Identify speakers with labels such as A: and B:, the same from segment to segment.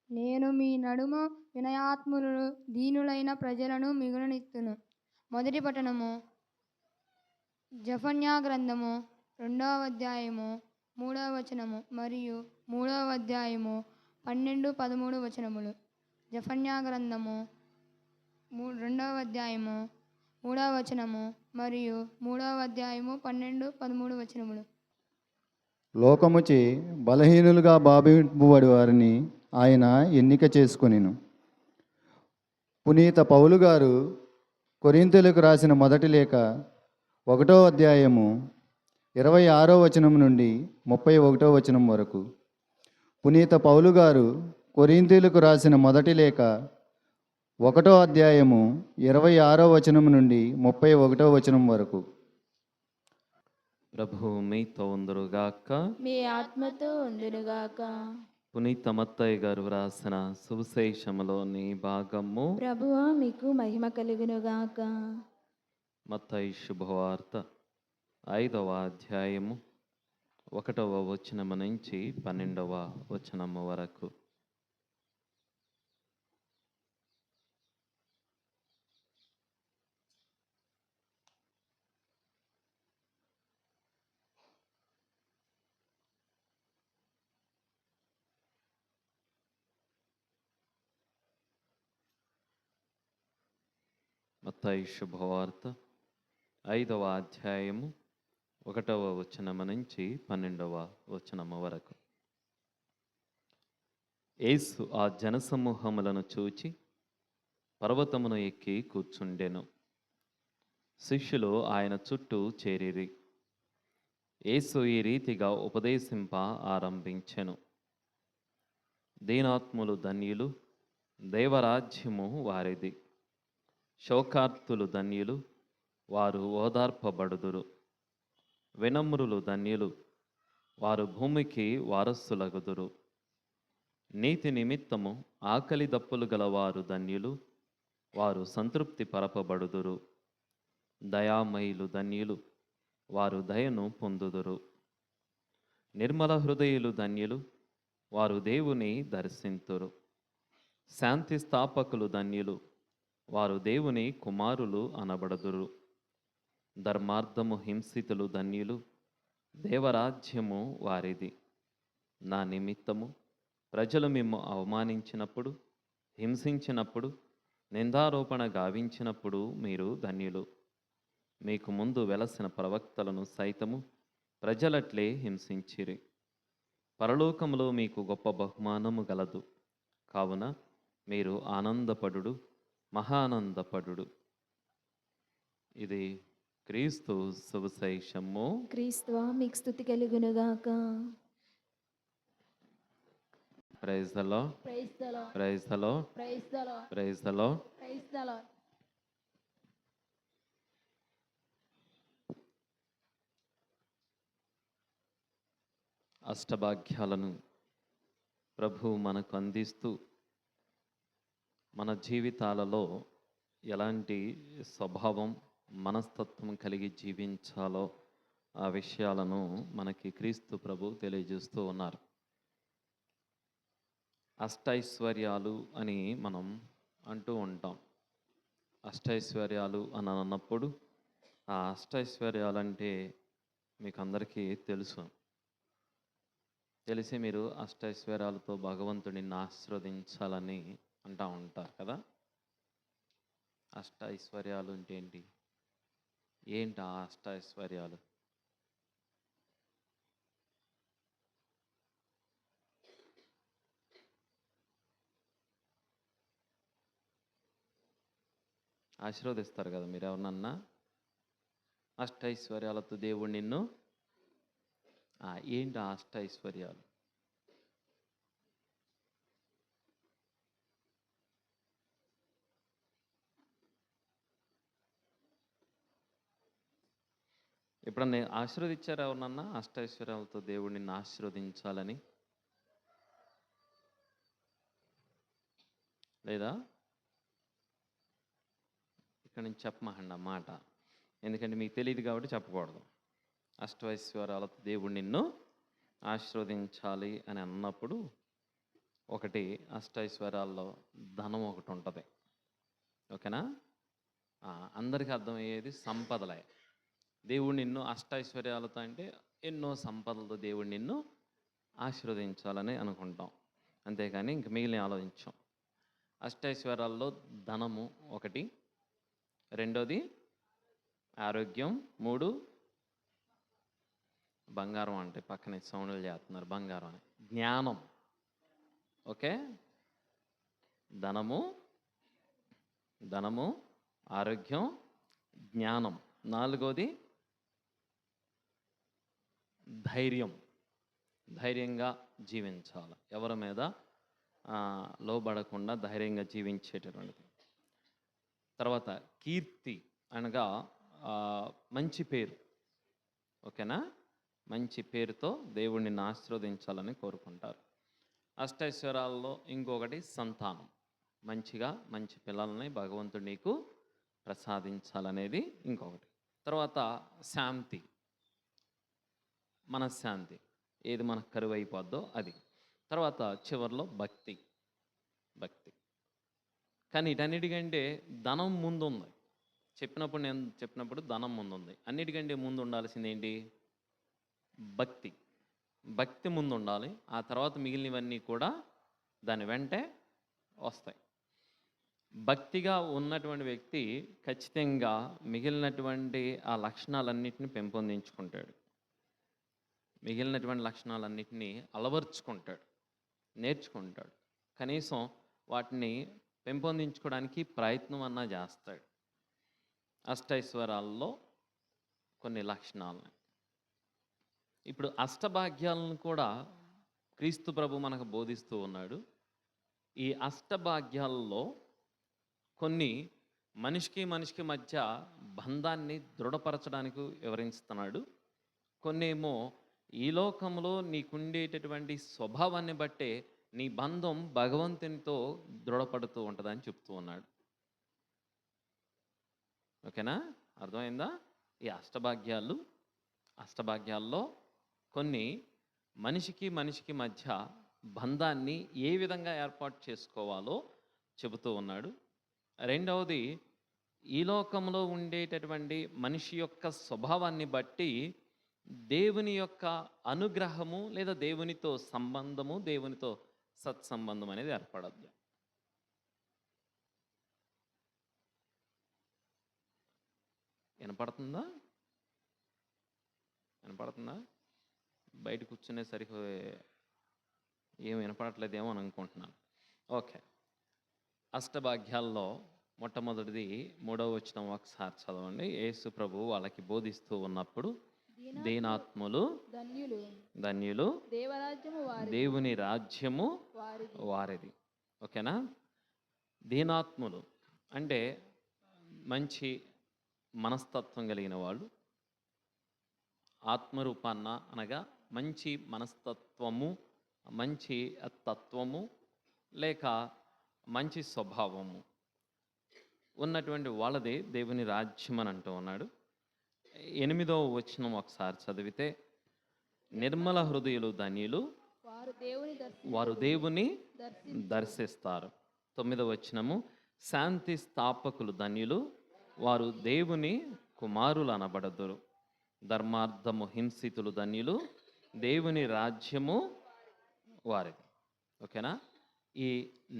A: నేను మీ నడుమ వినయాత్ములు దీనులైన ప్రజలను మిగులనిత్తును. మొదటి పట్టణము జఫన్యా గ్రంథము 2వ అధ్యాయము 3వ వచనము మరియు 3వ అధ్యాయము 12-13 వచనములు. జఫన్యా గ్రంథము 2వ అధ్యాయము 3వ వచనము మరియు 3వ అధ్యాయము 12-13 వచనములు.
B: లోకముచే బలహీనులుగా భావింపబడి వారిని ఆయన ఎన్నిక చేసుకొనెను. పునీత పౌలు గారు కొరింథీయులకు రాసిన మొదటి లేఖ 1వ అధ్యాయము 26వ వచనం నుండి 31వ వచనం వరకు. పునీత పౌలు గారు కొరింథీయులకు రాసిన మొదటి లేఖ 1వ అధ్యాయము 26వ వచనం నుండి 31వ వచనం వరకు.
C: ప్రభువు మీతో ఉందురుగాక.
D: మీ ఆత్మతో ఉండునుగాక.
C: పునీత మత్తయి గారు వ్రాసిన సువిశేషములోని భాగము.
D: ప్రభువా మీకు మహిమ కలుగునుగాక.
C: మత్తయి శుభవార్త 5వ అధ్యాయము 1వ వచనము నుంచి 12వ వచనము వరకు. మత్తయి శుభవార్త 5వ అధ్యాయము 1వ వచనము నుంచి 12వ వచనము వరకు. యేసు ఆ జనసమూహములను చూచి పర్వతమును ఎక్కి కూర్చుండెను. శిష్యులు ఆయన చుట్టూ చేరిరి. యేసు ఈ రీతిగా ఉపదేశింప ఆరంభించెను. దీనాత్ములు ధన్యులు, దేవరాజ్యము వారిది. శోకార్తులు ధన్యులు, వారు ఓదార్పబడుదురు. వినమ్రులు ధన్యులు, వారు భూమికి వారసులగుదురు. నీతి నిమిత్తము ఆకలి దప్పులు గలవారు ధన్యులు, వారు సంతృప్తి పరపబడుదురు. దయామయులు ధన్యులు, వారు దయను పొందుదురు. నిర్మల హృదయులు ధన్యులు, వారు దేవుని దర్శింతురు. శాంతి స్థాపకులు ధన్యులు, వారు దేవుని కుమారులు అనబడుదురు. ధర్మార్థము హింసితులు ధన్యులు, దేవరాజ్యము వారిది. నా నిమిత్తము ప్రజలు మిమ్ము అవమానించినప్పుడు, హింసించినప్పుడు, నిందారోపణ గావించినప్పుడు మీరు ధన్యులు. మీకు ముందు వెలసిన ప్రవక్తలను సైతము ప్రజలట్లే హింసించిరి. పరలోకములో మీకు గొప్ప బహుమానము గలదు. కావున మీరు ఆనందపడుడు, మహానందపడుడు. ఇది క్రీస్తు సువిశేషము.
D: క్రీస్తువా మీకు స్తుతి కలుగునుగాక.
C: Praise the Lord.
D: Praise the Lord.
C: Praise the Lord.
D: Praise the Lord.
C: Praise the Lord.
D: Praise the Lord.
C: అష్టభాగ్యాలను ప్రభువు మనకు అందిస్తూ మన జీవితాలలో ఎలాంటి స్వభావం, మనస్తత్వం కలిగి జీవించాలో ఆ విషయాలను మనకి క్రీస్తు ప్రభు తెలియజేస్తూ ఉన్నారు. అష్టైశ్వర్యాలు అని మనం అంటూ ఉంటాం. అష్టైశ్వర్యాలు అని అన్నప్పుడు ఆ అష్టైశ్వర్యాలు అంటే మీకు అందరికీ తెలిసి మీరు అష్టైశ్వర్యాలతో భగవంతుడిని ఆశీర్వదించాలని అంటూ ఉంటారు కదా. అష్టైశ్వర్యాలు అంటే ఏంటి ఆ అష్టైశ్వర్యాలు? ఆశీర్వదిస్తారు కదా మీరు ఎవరినన్నా. అష్టైశ్వర్యాలతో దేవుడు నిన్ను ఏంటి ఆ అష్టైశ్వర్యాలు? ఎప్పుడన్నా ఆశీర్వదించారు ఎవరినన్నా? అష్టైశ్వర్యాలతో దేవుడు నిన్ను ఆశీర్వదించాలని లేదా? ఇక్కడ నుంచి చెప్పమండి ఆ మాట, ఎందుకంటే మీకు తెలియదు కాబట్టి చెప్పకూడదు. అష్టైశ్వర్యాలతో దేవుడు నిన్ను ఆశీర్వదించాలి అని అన్నప్పుడు ఒకటి అష్టైశ్వర్యాల్లో ధనం ఒకటి ఉంటుంది. ఓకేనా? అందరికీ అర్థమయ్యేది సంపదలే. దేవుడు నిన్ను అష్టైశ్వర్యాలతో అంటే ఎన్నో సంపదలతో దేవుడు నిన్ను ఆశీర్వదించాలని అనుకుంటాం, అంతేకాని ఇంక మిగిలిన ఆలోచించాం. అష్టైశ్వర్యాల్లో ధనము ఒకటి, రెండోది ఆరోగ్యం, 3 బంగారం, అంటే పక్కనే సౌండ్లు చేస్తున్నారు బంగారం అని, జ్ఞానం. ఓకే, ధనము, ఆరోగ్యం, జ్ఞానం. 4వది ధైర్యంగా జీవించాలి, ఎవరి మీద లోబడకుండా ధైర్యంగా జీవించేటటువంటిది. తర్వాత కీర్తి అనగా మంచి పేరు. ఓకేనా? మంచి పేరుతో దేవుడిని ఆశీర్వదించాలని కోరుకుంటారు. అష్టైశ్వర్యాల్లో ఇంకొకటి సంతానం, మంచి పిల్లల్ని భగవంతుడు నీకు ప్రసాదించాలనేది ఇంకొకటి. తర్వాత శాంతి, మనశ్శాంతి, ఏది మనకు కరువు అయిపోద్దో అది. తర్వాత చివరిలో భక్తి. కానీ వీటన్నిటికంటే ధనం ముందుంది. నేను చెప్పినప్పుడు ధనం ముందుంది. అన్నిటికంటే ముందు ఉండాల్సింది ఏంటి? భక్తి ముందు ఉండాలి. ఆ తర్వాత మిగిలినవన్నీ కూడా దాని వెంటే వస్తాయి. భక్తిగా ఉన్నటువంటి వ్యక్తి ఖచ్చితంగా మిగిలినటువంటి ఆ లక్షణాలన్నింటినీ పెంపొందించుకుంటాడు, మిగిలినటువంటి లక్షణాలన్నింటినీ అలవర్చుకుంటాడు, నేర్చుకుంటాడు, కనీసం వాటిని పెంపొందించుకోవడానికి ప్రయత్నం అన్నా చేస్తాడు. అష్టైశ్వర్యాల్లో కొన్ని లక్షణాలను, ఇప్పుడు అష్టభాగ్యాలను కూడా క్రీస్తు ప్రభు మనకు బోధిస్తూ ఉన్నాడు. ఈ అష్టభాగ్యాలలో కొన్ని మనిషికి మధ్య బంధాన్ని దృఢపరచడానికి వివరిస్తున్నాడు. కొన్ని ఏమో ఈ లోకంలో నీకుండేటటువంటి స్వభావాన్ని బట్టే నీ బంధం భగవంతునితో దృఢపడుతూ ఉంటుందని చెప్తూ ఉన్నాడు. ఓకేనా? అర్థమైందా? ఈ అష్టభాగ్యాల్లో కొన్ని మనిషికి మధ్య బంధాన్ని ఏ విధంగా ఏర్పాటు చేసుకోవాలో చెబుతూ ఉన్నాడు. రెండవది, ఈ లోకంలో ఉండేటటువంటి మనిషి యొక్క స్వభావాన్ని బట్టి దేవుని యొక్క అనుగ్రహము లేదా దేవునితో సంబంధము, దేవునితో సత్సంబంధం అనేది ఏర్పడద్దు. వినపడుతుందా? బయట కూర్చునేసరికి ఏం వినపడట్లేదేమో అని అనుకుంటున్నాను. ఓకే, అష్టభాగ్యాల్లో మొట్టమొదటిది 3వ వచనం ఒకసారి చదవండి. యేసు ప్రభు వాళ్ళకి బోధిస్తూ ఉన్నప్పుడు, దీనాత్ములు ధన్యులు, దేవుని రాజ్యము వారిది. ఓకేనా? దీనాత్ములు అంటే మంచి మనస్తత్వం కలిగిన వాళ్ళు, ఆత్మరూపాన్న అనగా మంచి మనస్తత్వము, మంచి తత్వము లేక మంచి స్వభావము ఉన్నటువంటి వాళ్ళదే దేవుని రాజ్యం అని అంటూ ఉన్నాడు. 8వ వచనం ఒకసారి చదివితే, నిర్మల హృదయులు ధన్యులు, వారు దేవుని దర్శిస్తారు. 9వ వచనము, శాంతి స్థాపకులు ధన్యులు, వారు దేవుని కుమారులు అనబడదురు. ధర్మార్థము హింసితులు ధన్యులు, దేవుని రాజ్యము వారిది. ఓకేనా? ఈ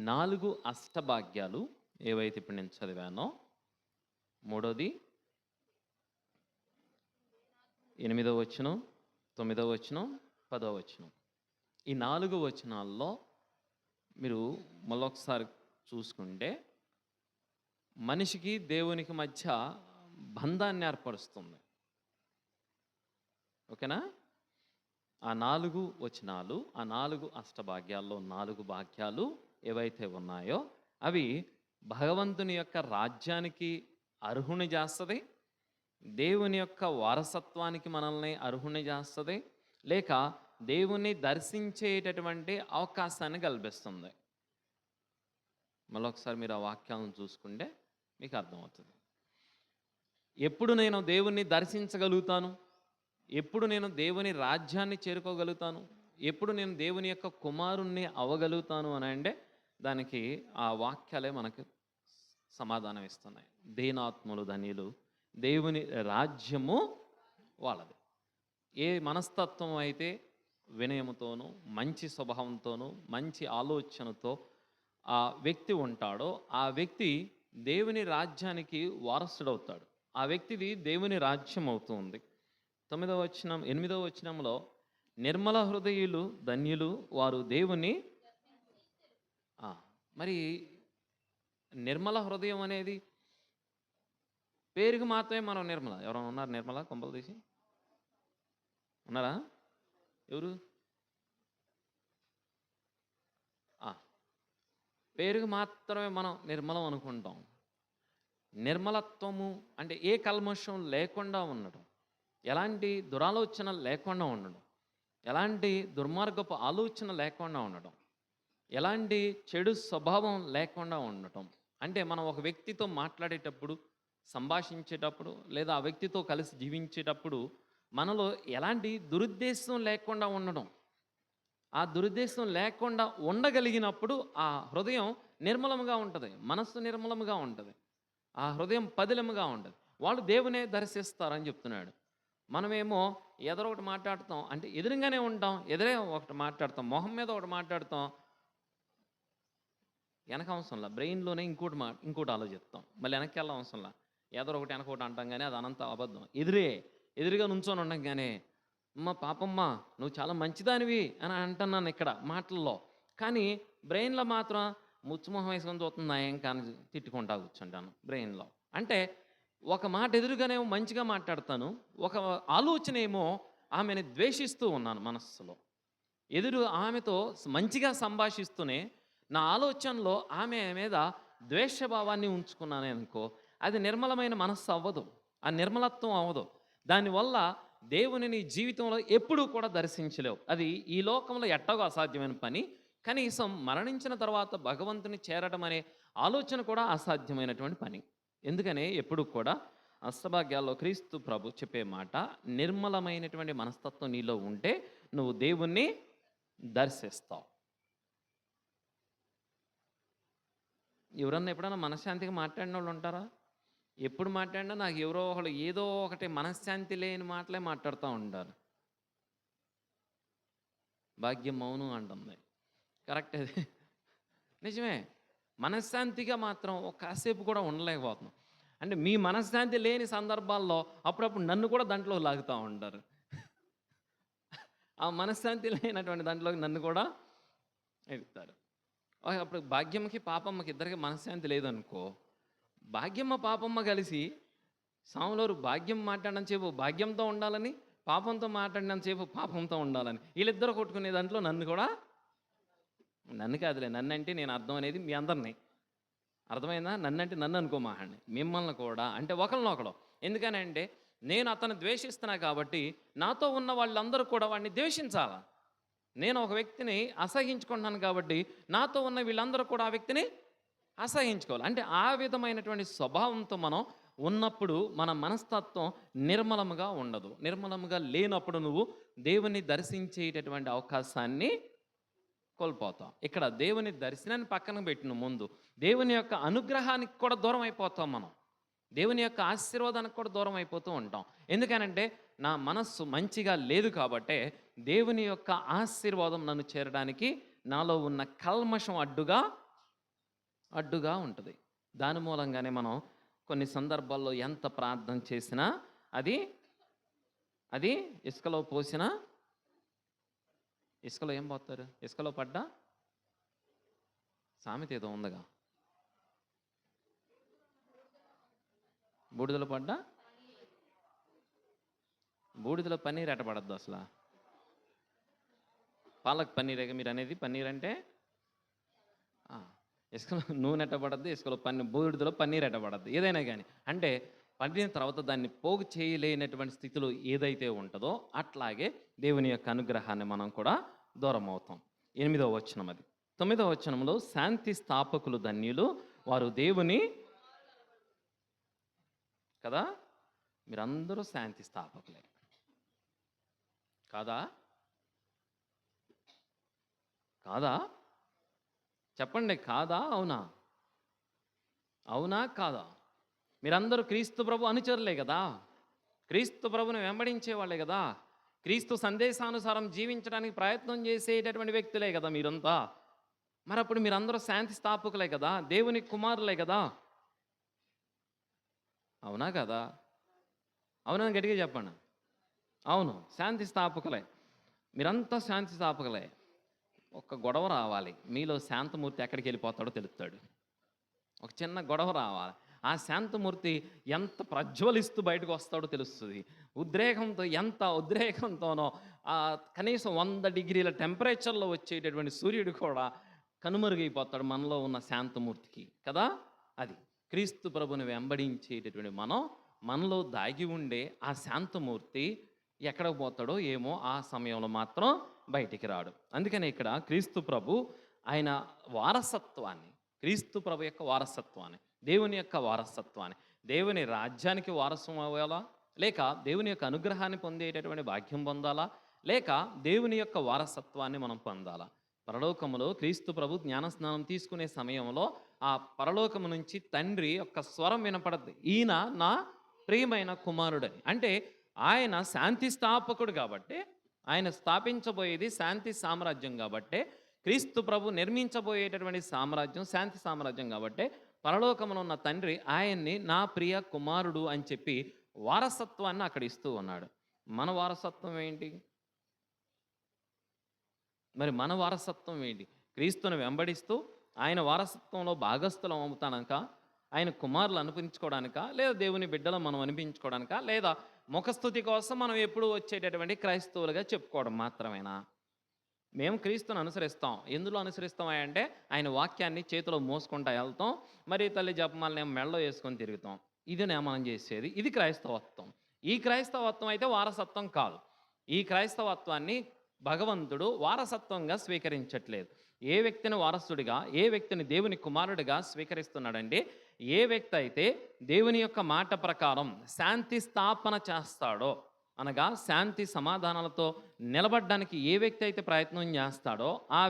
C: 4 అష్టభాగ్యాలు ఏవైతే ఇప్పుడు నేను చదివానో, 3వది 8వ వచనం, 9వ వచనం, 10వ వచనం, ఈ 4 వచనాల్లో మీరు మళ్ళొకసారి చూసుకుంటే మనిషికి దేవునికి మధ్య బంధాన్ని ఏర్పరుస్తుంది. ఓకేనా? ఆ 4 వచనాలు, ఆ 4 అష్టభాగ్యాల్లో 4 భాగ్యాలు ఏవైతే ఉన్నాయో అవి భగవంతుని యొక్క రాజ్యానికి అర్హుని చేస్తుంది, దేవుని యొక్క వారసత్వానికి మనల్ని అర్హుని చేస్తుంది, లేక దేవుని దర్శించేటటువంటి అవకాశాన్ని కల్పిస్తుంది. మళ్ళొకసారి మీరు ఆ వాక్యాలను చూసుకుంటే మీకు అర్థమవుతుంది. ఎప్పుడు నేను దేవుణ్ణి దర్శించగలుగుతాను, ఎప్పుడు నేను దేవుని రాజ్యాన్ని చేరుకోగలుగుతాను, ఎప్పుడు నేను దేవుని యొక్క కుమారుణ్ణి అవ్వగలుగుతాను అని అంటే దానికి ఆ వాక్యాలే మనకు సమాధానం ఇస్తున్నాయి. దీనాత్ములు ధన్యులు, దేవుని రాజ్యము వాళ్ళది. ఏ మనస్తత్వం అయితే వినయముతోనూ మంచి స్వభావంతోనూ మంచి ఆలోచనతో ఆ వ్యక్తి ఉంటాడో ఆ వ్యక్తి దేవుని రాజ్యానికి వారసుడవుతాడు. ఆ వ్యక్తిది దేవుని రాజ్యం అవుతుంది. 8వ వచనంలో నిర్మల హృదయులు ధన్యులు వారు దేవుని మరి నిర్మల హృదయం అనేది పేరుకి మాత్రమే మనం నిర్మల. ఎవరైనా ఉన్నారు నిర్మల? కొంపలు తీసి ఉన్నారా? ఎవరు? పేరుకి మాత్రమే మనం నిర్మలం అనుకుంటాం. నిర్మలత్వము అంటే ఏ కల్మషం లేకుండా ఉండడం, ఎలాంటి దురాలోచన లేకుండా ఉండడం, ఎలాంటి దుర్మార్గపు ఆలోచన లేకుండా ఉండడం, ఎలాంటి చెడు స్వభావం లేకుండా ఉండటం. అంటే మనం ఒక వ్యక్తితో మాట్లాడేటప్పుడు, సంభాషించేటప్పుడు, లేదా ఆ వ్యక్తితో కలిసి జీవించేటప్పుడు మనలో ఎలాంటి దురుద్దేశం లేకుండా ఉండడం. ఆ దురుద్దేశం లేకుండా ఉండగలిగినప్పుడు ఆ హృదయం నిర్మలంగా ఉంటుంది, మనస్సు నిర్మలంగా ఉంటుంది, ఆ హృదయం పదిలముగా ఉంటుంది. వాళ్ళు దేవునే దర్శిస్తారని చెప్తున్నాడు. మనమేమో ఎదురు ఒకటి మాట్లాడతాం, అంటే ఎదురుగానే ఉంటాం, ఎదురే ఒకటి మాట్లాడతాం, మొహం మీద ఒకటి మాట్లాడతాం, వెనక అవసరంలా బ్రెయిన్లోనే ఇంకోటి ఆలోచిస్తాం, మళ్ళీ వెనక్కి వెళ్ళ అవసరంలా ఎదురు ఒకటి వెనక ఒకటి అంటాం. కానీ అది అనంత అబద్ధం. ఎదురుగా నుంచొని ఉండం కానీ అమ్మ పాపమ్మ నువ్వు చాలా మంచిదానివి అని అంటున్నాను ఇక్కడ మాటల్లో, కానీ బ్రెయిన్లో మాత్రం ముచ్చుమొహం వేసుకొని చూస్తుంది ఏం కానీ తిట్టుకుంటా కూర్చుంటాను బ్రెయిన్లో. అంటే ఒక మాట ఎదురుగానే మంచిగా మాట్లాడతాను, ఒక ఆలోచన ఏమో ఆమెను ద్వేషిస్తూ ఉన్నాను మనస్సులో. ఎదురు ఆమెతో మంచిగా సంభాషిస్తూనే నా ఆలోచనలో ఆమె మీద ద్వేషభావాన్ని ఉంచుకున్నానే అనుకో, అది నిర్మలమైన మనస్సు అవ్వదు, ఆ నిర్మలత్వం అవ్వదు. దానివల్ల దేవుని నీ జీవితంలో ఎప్పుడూ కూడా దర్శించలేవు. అది ఈ లోకంలో ఎట్టగో అసాధ్యమైన పని. కనీసం మరణించిన తర్వాత భగవంతుని చేరడం అనే ఆలోచన కూడా అసాధ్యమైనటువంటి పని. ఎందుకనే ఎప్పుడు కూడా అష్టభాగ్యాల్లో క్రీస్తు ప్రభు చెప్పే మాట, నిర్మలమైనటువంటి మనస్తత్వం నీలో ఉంటే నువ్వు దేవుణ్ణి దర్శిస్తావు. ఎవరన్నా ఎప్పుడన్నా మనశ్శాంతిగా మాట్లాడిన వాళ్ళు ఉంటారా? ఎప్పుడు మాట్లాడినా నాకు ఎవరో ఒకళ్ళు ఏదో ఒకటి మనశ్శాంతి లేని మాటలే మాట్లాడుతూ ఉంటారు. భాగ్యం మౌనం అంటుంది. కరెక్ట్, అది నిజమే. మనశ్శాంతిగా మాత్రం కాసేపు కూడా ఉండలేకపోతున్నాం. అంటే మీ మనశ్శాంతి లేని సందర్భాల్లో అప్పుడప్పుడు నన్ను కూడా దాంట్లో లాగుతూ ఉంటారు. ఆ మనశ్శాంతి లేనటువంటి దాంట్లోకి నన్ను కూడా ఎగుతారు. అప్పుడు భాగ్యమ్మకి పాపమ్మకి ఇద్దరికి మనశ్శాంతి లేదనుకో, భాగ్యమ్మ పాపమ్మ కలిసి సాములోరు భాగ్యం మాట్లాడినంతసేపు భాగ్యంతో ఉండాలని, పాపంతో మాట్లాడినంతసేపు పాపంతో ఉండాలని వీళ్ళిద్దరు కొట్టుకునే దాంట్లో నన్ను కాదులే, నన్ను అంటే నేను అర్థం అనేది మీ అందరినీ అర్థమైందా? నన్ను అంటే నన్ను అనుకోమాహండి, మిమ్మల్ని కూడా అంటే ఒకరినొకడు. ఎందుకని అంటే నేను అతను ద్వేషిస్తున్నా కాబట్టి నాతో ఉన్న వాళ్ళందరూ కూడా వాడిని ద్వేషించాలా. నేను ఒక వ్యక్తిని అసహించుకుంటున్నాను కాబట్టి నాతో ఉన్న వీళ్ళందరూ కూడా ఆ వ్యక్తిని అసహించుకోవాలి. అంటే ఆ విధమైనటువంటి స్వభావంతో మనం ఉన్నప్పుడు మన మనస్తత్వం నిర్మలముగా ఉండదు. నిర్మలముగా లేనప్పుడు నువ్వు దేవుని దర్శించేటటువంటి అవకాశాన్ని కోల్పోతాం. ఇక్కడ దేవుని దర్శనాన్ని పక్కన పెట్టిన ముందు దేవుని యొక్క అనుగ్రహానికి కూడా దూరం అయిపోతాం మనం. దేవుని యొక్క ఆశీర్వాదానికి కూడా దూరం అయిపోతూ ఉంటాం. ఎందుకనంటే నా మనస్సు మంచిగా లేదు కాబట్టే దేవుని యొక్క ఆశీర్వాదం నన్ను చేరడానికి నాలో ఉన్న కల్మషం అడ్డుగా ఉంటుంది. దాని మూలంగానే మనం కొన్ని సందర్భాల్లో ఎంత ప్రార్థన చేసినా అది ఇసుకలో పోసినా, ఇసుకలో ఏం పోతారు? ఇసుకలో పడ్డా సామెత ఏదో ఉందిగా, బూడిదలో పడ్డా బూడిదలో పన్నీర్ ఎట్టబడద్దు అసలు. పాలక్ పన్నీరేగా మీరు అనేది? పన్నీర్ అంటే ఇసుకలో నూనె ఎట్టబడద్దు, ఇసుకలో బూడిదలో పన్నీర్ ఎట్టబడద్దు. ఏదైనా కానీ అంటే పండిన తర్వాత దాన్ని పోగు చేయలేనటువంటి స్థితిలో ఏదైతే ఉంటుందో అట్లాగే దేవుని యొక్క అనుగ్రహాన్ని మనం కూడా దూరం అవుతాం. 8వ వచనం అది. 9వ వచనంలో శాంతి స్థాపకులు ధన్యులు వారు దేవుని కదా. మీరందరూ శాంతి స్థాపకులే కాదా? కాదా? చెప్పండి, కాదా అవునా? అవునా కాదా? మీరందరూ క్రీస్తు ప్రభు అనుచరులే కదా, క్రీస్తు ప్రభుని వెంబడించే వాళ్ళే కదా, క్రీస్తు సందేశానుసారం జీవించడానికి ప్రయత్నం చేసేటటువంటి వ్యక్తులే కదా మీరంతా. మరి అప్పుడు మీరందరూ శాంతి స్థాపకులే కదా, దేవుని కుమారులే కదా, అవునా కదా? అవునని గట్టిగా చెప్పండి. అవును, శాంతి స్థాపకులే. మీరంతా శాంతి స్థాపకులే. ఒక గొడవ రావాలి, మీలో శాంతమూర్తి ఎక్కడికి వెళ్ళిపోతాడో తెలుస్తాడు. ఒక చిన్న గొడవ రావాలి, ఆ శాంతమూర్తి ఎంత ప్రజ్వలిస్తూ బయటకు వస్తాడో తెలుస్తుంది. ఉద్రేకంతో, ఎంత ఉద్రేకంతోనో కనీసం 100 డిగ్రీల టెంపరేచర్లో వచ్చేటటువంటి సూర్యుడు కూడా కనుమరుగైపోతాడు మనలో ఉన్న శాంతమూర్తికి కదా. అది క్రీస్తు ప్రభుని వెంబడించేటటువంటి మనలో దాగి ఉండే ఆ శాంతమూర్తి ఎక్కడికి పోతాడో ఏమో, ఆ సమయంలో మాత్రం బయటికి రాడు. అందుకని ఇక్కడ క్రీస్తు ప్రభు ఆయన వారసత్వాన్ని, క్రీస్తు ప్రభు యొక్క వారసత్వాన్ని, దేవుని యొక్క వారసత్వాన్ని, దేవుని రాజ్యానికి వారసం అవ్వాలా, లేక దేవుని యొక్క అనుగ్రహాన్ని పొందేటటువంటి భాగ్యం పొందాలా, లేక దేవుని యొక్క వారసత్వాన్ని మనం పొందాలా. పరలోకములో క్రీస్తు ప్రభు జ్ఞానస్నానం తీసుకునే సమయంలో ఆ పరలోకము నుంచి తండ్రి యొక్క స్వరం వినపడద్దు, ఈయన నా ప్రియమైన కుమారుడని. అంటే ఆయన శాంతి స్థాపకుడు కాబట్టి, ఆయన స్థాపించబోయేది శాంతి సామ్రాజ్యం కాబట్టి, క్రీస్తు ప్రభు నిర్మించబోయేటటువంటి సామ్రాజ్యం శాంతి సామ్రాజ్యం కాబట్టి, పరలోకమున ఉన్న తండ్రి ఆయన్ని నా ప్రియ కుమారుడు అని చెప్పి వారసత్వాన్ని అక్కడ ఇస్తూ ఉన్నాడు. మన వారసత్వం ఏంటి? మరి మన వారసత్వం ఏంటి? క్రీస్తుని వెంబడిస్తూ ఆయన వారసత్వంలో భాగస్థులం అవుతానక, ఆయన కుమారులు అనిపించుకోవడానిక, లేదా దేవుని బిడ్డలు మనం అనిపించుకోవడానిక, లేదా ముఖస్థుతి కోసం మనం ఎప్పుడు వచ్చేటటువంటి క్రైస్తవులుగా చెప్పుకోవడం మాత్రమేనా? మేము క్రీస్తుని అనుసరిస్తాం. ఎందులో అనుసరిస్తాం అంటే ఆయన వాక్యాన్ని చేతిలో మోసుకుంటా వెళ్తాం, మరి తల్లి జపమాలని మెళ్ళలో వేసుకొని తిరుగుతాం. ఇదినే మనం చేసేది. ఇది క్రైస్తవత్వం. ఈ క్రైస్తవత్వం అయితే వారసత్వం కాదు. ఈ క్రైస్తవత్వాన్ని భగవంతుడు వారసత్వంగా స్వీకరించట్లేదు. ఏ వ్యక్తిని వారసుడిగా, ఏ వ్యక్తిని దేవుని కుమారుడిగా స్వీకరిస్తున్నాడంటే, ఏ వ్యక్తి అయితే దేవుని యొక్క మాట ప్రకారం శాంతి స్థాపన చేస్తాడో, అనగా శాంతి సమాధానాలతో నిలబడడానికి ఏ వ్యక్తి అయితే ప్రయత్నం చేస్తాడో ఆ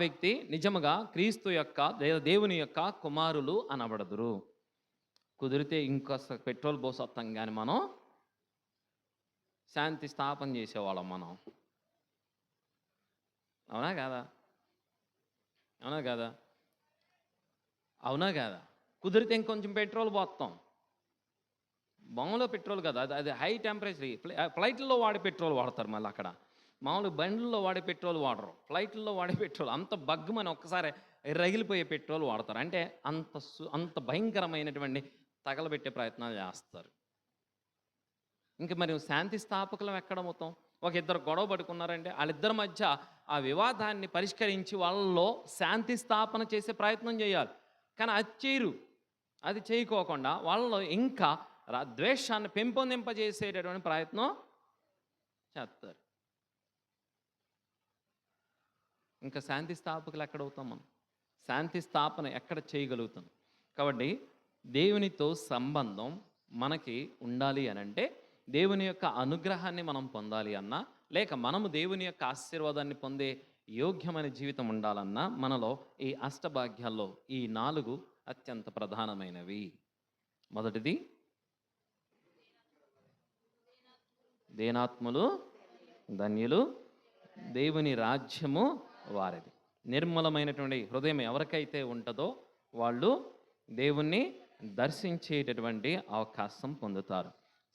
C: వ్యక్తి నిజముగా క్రీస్తు యొక్క లేదా దేవుని యొక్క కుమారులు అనబడదురు. కుదిరితే ఇంకొక పెట్రోల్ పోసొస్తాం కానీ మనం శాంతి స్థాపన చేసేవాళ్ళం మనం. అవునా కాదా? అవునా కాదా? అవునా కాదా? కుదిరితే ఇంకొంచెం పెట్రోల్ పోస్తాం. మామూలుగా పెట్రోల్ కదా, అది హై టెంపరేచర్. ఫ్లైట్లో వాడే పెట్రోల్ వాడతారు. మళ్ళీ అక్కడ మామూలు బండ్లలో వాడే పెట్రోల్ వాడరు, ఫ్లైట్లో వాడే పెట్రోల్ అంత బగ్గుమని ఒక్కసారి రగిలిపోయే పెట్రోల్ వాడతారు. అంటే అంత భయంకరమైనటువంటి తగలబెట్టే ప్రయత్నాలు చేస్తారు. ఇంక మరి శాంతి స్థాపకులం ఎక్కడ మొత్తం? ఒక ఇద్దరు గొడవ పడుకున్నారంటే వాళ్ళిద్దరి మధ్య ఆ వివాదాన్ని పరిష్కరించి వాళ్ళలో శాంతి స్థాపన చేసే ప్రయత్నం చేయాలి. కానీ అది చేయరు. అది చేయకోకుండా వాళ్ళలో ఇంకా ద్వేషాన్ని పెంపొందింపజేసేటటువంటి ప్రయత్నం చేస్తారు. ఇంకా శాంతి స్థాపకులు ఎక్కడవుతాం మనం? శాంతి స్థాపన ఎక్కడ చేయగలుగుతాం? కాబట్టి దేవునితో సంబంధం మనకి ఉండాలి అని అంటే, దేవుని యొక్క అనుగ్రహాన్ని మనం పొందాలి అన్నా, లేక మనము దేవుని యొక్క ఆశీర్వాదాన్ని పొందే యోగ్యమైన జీవితం ఉండాలన్నా, మనలో ఈ అష్టభాగ్యాల్లో ఈ 4 అత్యంత ప్రధానమైనవి. మొదటిది, దేనాత్ములు ధన్యులు, దేవుని రాజ్యము వారిది. నిర్మలమైనటువంటి హృదయం ఎవరికైతే ఉంటుందో వాళ్ళు దేవుణ్ణి దర్శించేటటువంటి అవకాశం పొందుతారు.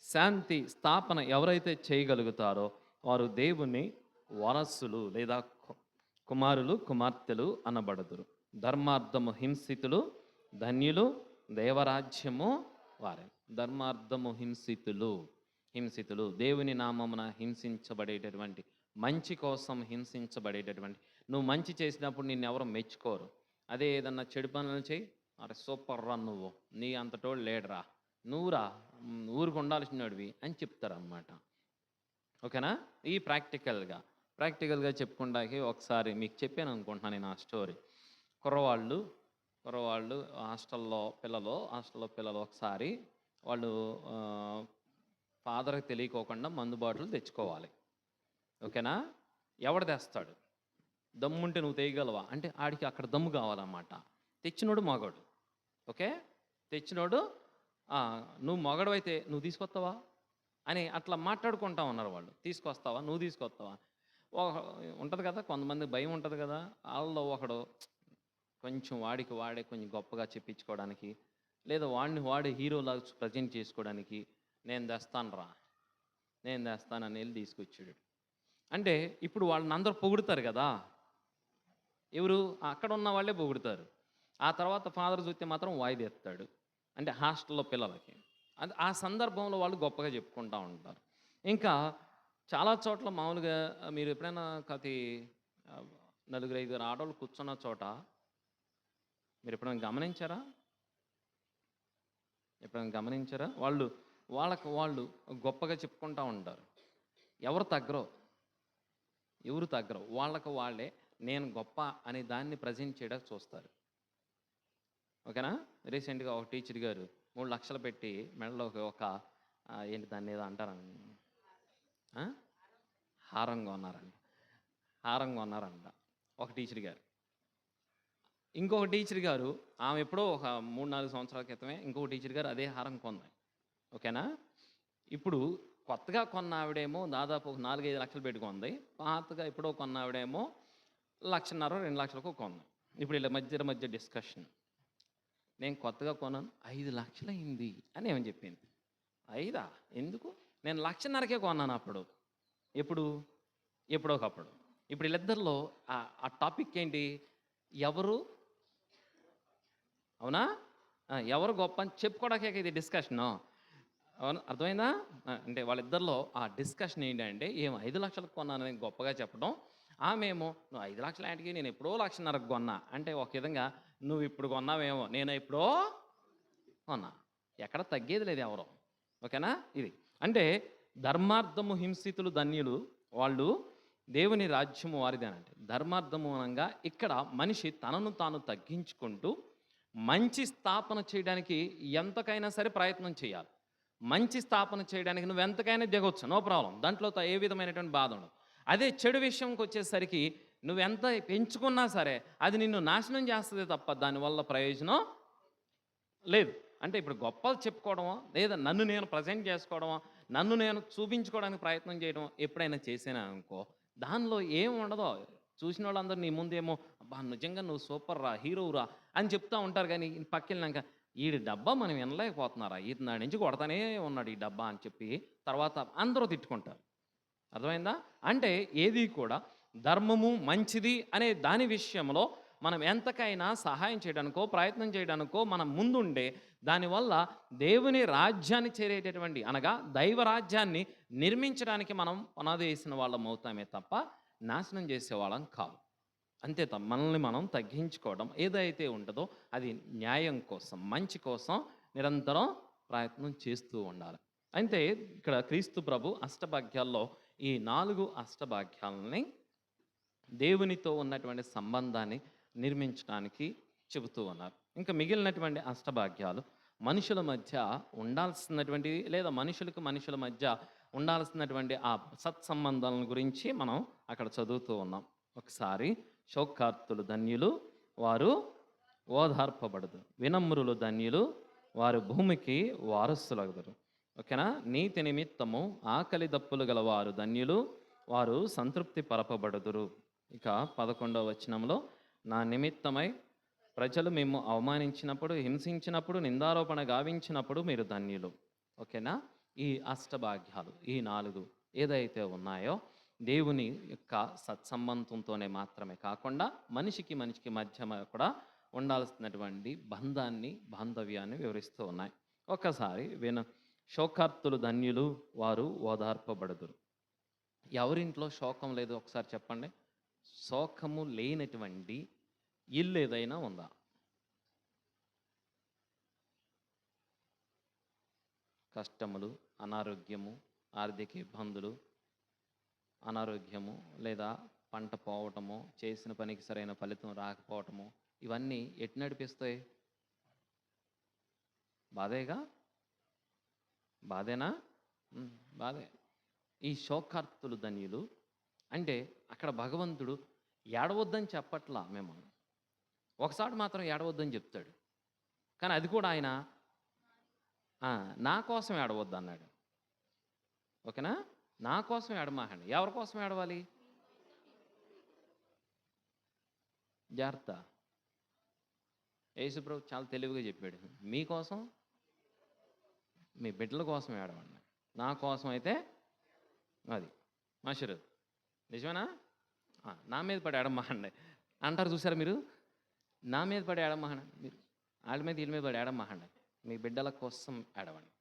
C: శాంతి స్థాపన ఎవరైతే చేయగలుగుతారో వారు దేవుని వారసులు లేదా కుమారులు కుమార్తెలు అనబడదురు. ధర్మార్థము హింసితులు ధన్యులు, దేవరాజ్యము వారే. ధర్మార్థము హింసితులు దేవుని నామమున హింసించబడేటటువంటి, మంచి కోసం హింసించబడేటటువంటి. నువ్వు మంచి చేసినప్పుడు నిన్ను ఎవరు మెచ్చుకోరు. అదే ఏదన్నా చెడు పనులు చేయి, అరే సూపర్ రా, నువ్వు నీ అంతటోడు లేడరా, నువ్వురా ఊరికి ఉండాల్సినవి అని చెప్తారనమాట. ఓకేనా? ఈ ప్రాక్టికల్గా చెప్పుకుంటాకి ఒకసారి మీకు చెప్పాను అనుకుంటున్నాను నేను ఆ స్టోరీ. కుర్రవాళ్ళు హాస్టల్లో పిల్లలు ఒకసారి వాళ్ళు ఫాదర్కి తెలియకోకుండా మందు బాటిల్ తెచ్చుకోవాలి. ఓకేనా? ఎవడు తెస్తాడు? దమ్ముంటే నువ్వు తేయగలవా అంటే ఆడికి అక్కడ దమ్ము కావాలన్నమాట. తెచ్చినోడు మగాడు. ఓకే, తెచ్చినోడు నువ్వు మగడు అయితే నువ్వు తీసుకొస్తావా అని అట్లా మాట్లాడుకుంటా ఉన్నారు వాళ్ళు. తీసుకొస్తావా, నువ్వు తీసుకొస్తావా. ఉంటుంది కదా, కొంతమంది భయం ఉంటుంది కదా, వాళ్ళలో ఒకడు కొంచెం వాడికి వాడే కొంచెం గొప్పగా చెప్పించుకోవడానికి, లేదా వాడిని వాడే హీరోలాగా ప్రజెంట్ చేసుకోవడానికి నేను తెస్తానురా, నేను తెస్తానని వెళ్ళి తీసుకొచ్చాడు. అంటే ఇప్పుడు వాళ్ళని అందరూ పొగుడుతారు కదా, ఎవరు అక్కడ ఉన్న వాళ్ళే పొగుడుతారు. ఆ తర్వాత ఫాదర్ చూస్తే మాత్రం వాయిదెత్తాడు, అంటే హాస్టల్లో పిల్లలకి. అది ఆ సందర్భంలో వాళ్ళు గొప్పగా చెప్పుకుంటూ ఉంటారు. ఇంకా చాలా చోట్ల మామూలుగా మీరు ఎప్పుడైనా నలుగురు ఐదుగురు ఆడవాళ్ళు కూర్చున్న చోట మీరు ఎప్పుడైనా గమనించారా? వాళ్ళకు వాళ్ళు గొప్పగా చెప్పుకుంటూ ఉంటారు. ఎవరు తగ్గరో వాళ్ళకు వాళ్ళే నేను గొప్ప అనే దాన్ని ప్రజెంట్ చేయడానికి చూస్తారు. ఓకేనా? రీసెంట్గా ఒక టీచర్ గారు 3 లక్షలు పెట్టి మెడలో ఒక ఏంటి దాన్ని ఏదో అంటారండి, హారం కొన్నారంట ఒక టీచర్ గారు. ఇంకొక టీచర్ గారు, ఆమె ఎప్పుడో ఒక 3-4 సంవత్సరాల క్రితమే ఇంకొక టీచర్ గారు అదే హారం కొంది. ఓకేనా? ఇప్పుడు కొత్తగా కొన్న ఆవిడేమో దాదాపు ఒక 4-5 లక్షలు పెట్టుకుంది. పాతగా ఎప్పుడో కొన్న ఆవిడేమో 1,50,000-2 లక్షలకు కొంది. ఇప్పుడు వీళ్ళ మధ్య డిస్కషన్. నేను కొత్తగా కొన్నాను, 5 లక్షలు అయింది అని ఏమని చెప్పింది. 5 ఎందుకు? నేను 1,50,000కే కొన్నాను అప్పుడు. ఎప్పుడోకప్పుడు. ఇప్పుడు వీళ్ళిద్దరిలో ఆ టాపిక్ ఏంటి? అవునా, ఎవరు గొప్ప అని చెప్పుకోవడానికే ఇది డిస్కషను. అవును, అర్థమైందా? అంటే వాళ్ళిద్దరిలో ఆ డిస్కషన్ ఏంటంటే 5 లక్షలకు కొన్నానని గొప్పగా చెప్పడం, ఆమెమో నువ్వు 5 లక్షల ఆంటికి నేను ఎప్పుడో 1,50,000కు కొన్నా అంటే, ఒక విధంగా నువ్వు ఇప్పుడు కొన్నావేమో నేను ఎప్పుడో కొన్నా. ఎక్కడ తగ్గేది లేదు ఎవరో. ఓకేనా? ఇది అంటే ధర్మార్థము హింసితులు ధన్యులు, వాళ్ళు దేవుని రాజ్యము వారిదేనంటే. ధర్మార్థము అనగా ఇక్కడ మనిషి తనను తాను తగ్గించుకుంటూ మంచి స్థాపన చేయడానికి ఎంతకైనా సరే ప్రయత్నం చేయాలి. మంచి స్థాపన చేయడానికి నువ్వు ఎంతకైనా దిగొచ్చు, నో ప్రాబ్లం, దాంట్లో ఏ విధమైనటువంటి బాధ ఉండదు. అదే చెడు విషయంకి వచ్చేసరికి నువ్వెంత పెంచుకున్నా సరే అది నిన్ను నాశనం చేస్తుంది తప్ప దానివల్ల ప్రయోజనం లేదు. అంటే ఇప్పుడు గొప్పలు చెప్పుకోవడమో, లేదా నన్ను నేను ప్రజెంట్ చేసుకోవడమో, నన్ను నేను చూపించుకోవడానికి ప్రయత్నం చేయడం ఎప్పుడైనా చేసినా అనుకో, దానిలో ఏం ఉండదో. చూసిన వాళ్ళందరూ నీ ముందేమో అబ్బా నిజంగా నువ్వు సూపర్ రా, హీరోరా అని చెప్తూ ఉంటారు. కానీ పక్కెళ్ళినాక ఈడి డబ్బా మనం వినలేకపోతున్నారా, ఈతనాడి నుంచి కొడతానే ఉన్నాడు ఈ డబ్బా అని చెప్పి తర్వాత అందరూ తిట్టుకుంటారు. అర్థమైందా? అంటే ఏది కూడా ధర్మము మంచిది అనే దాని విషయంలో మనం ఎంతకైనా సహాయం చేయడానికో ప్రయత్నం చేయడానికో మనం ముందుండే, దానివల్ల దేవుని రాజ్యాన్ని చేరేటటువంటి అనగా దైవ రాజ్యాన్ని నిర్మించడానికి మనం పునాది వేసిన వాళ్ళం అవుతామే తప్ప నాశనం చేసేవాళ్ళం కాదు. అంతే తప్ప మనల్ని మనం తగ్గించుకోవడం ఏదైతే ఉంటుందో అది న్యాయం కోసం, మంచి కోసం నిరంతరం ప్రయత్నం చేస్తూ ఉండాలి. అయితే ఇక్కడ క్రీస్తు ప్రభు అష్టభాగ్యాల్లో ఈ 4 అష్టభాగ్యాలని దేవునితో ఉన్నటువంటి సంబంధాన్ని నిర్మించడానికి చెబుతూ ఉన్నారు. ఇంకా మిగిలినటువంటి అష్టభాగ్యాలు మనుషుల మధ్య ఉండాల్సినటువంటివి, లేదా మనుషుల మధ్య ఉండాల్సినటువంటి ఆ సత్సంబంధాలను గురించి మనం అక్కడ చదువుతూ ఉన్నాం. ఒకసారి శోకార్తులు ధన్యులు, వారు ఓదార్పబడదు. వినమ్రులు ధన్యులు, వారు భూమికి వారసులగుదురు. ఓకేనా? నీతి నిమిత్తము ఆకలి దప్పులు గలవారు ధన్యులు, వారు సంతృప్తి పరపబడుదురు. ఇక 11వ వచనంలో నా నిమిత్తమై ప్రజలు మేము అవమానించినప్పుడు, హింసించినప్పుడు, నిందారోపణ గావించినప్పుడు మీరు ధన్యులు. ఓకేనా? ఈ అష్టభాగ్యాలు ఈ 4 ఏదైతే ఉన్నాయో దేవుని యొక్క సత్సంబంధంతోనే మాత్రమే కాకుండా మనిషికి మధ్య కూడా ఉండాల్సినటువంటి బాంధవ్యాన్ని వివరిస్తూ ఉన్నాయి. ఒకసారి శోకార్తులు ధన్యులు, వారు ఓదార్పబడుదురు. ఎవరింట్లో శోకం లేదు ఒకసారి చెప్పండి. శోకము లేనటువంటి ఇల్లు ఏదైనా ఉందా? కష్టములు, అనారోగ్యము, ఆర్థిక ఇబ్బందులు, అనారోగ్యము, లేదా పంట పోవటము, చేసిన పనికి సరైన ఫలితం రాకపోవటము, ఇవన్నీ ఎటు నడిపిస్తాయి? బాధేనా? బాధే. ఈ శోకార్తులు ధన్యులు అంటే అక్కడ భగవంతుడు ఏడవద్దని చెప్పట్లా మేము. ఒకసారి మాత్రం ఏడవద్దని చెప్తాడు, కానీ అది కూడా ఆయన నా కోసం ఏడవద్దు అన్నాడు. ఓకేనా? నా కోసం ఏడమాకండి. ఎవరి కోసం ఏడవాలి? జాగ్రత్త. యేసుప్రభు చాలా తెలివిగా చెప్పాడు, మీకోసం, మీ బిడ్డల కోసం ఏడవండి. నా కోసం అయితే అది మషరు నిజమేనా? నా మీద పడి ఏడమాకండి అంటారు చూసారా మీరు? నా మీద పడి ఏడమాకండి, మీరు వాళ్ళ మీద వీళ్ళ మీద పడి ఏడమాకండి, మీ బిడ్డల కోసం ఏడవండి.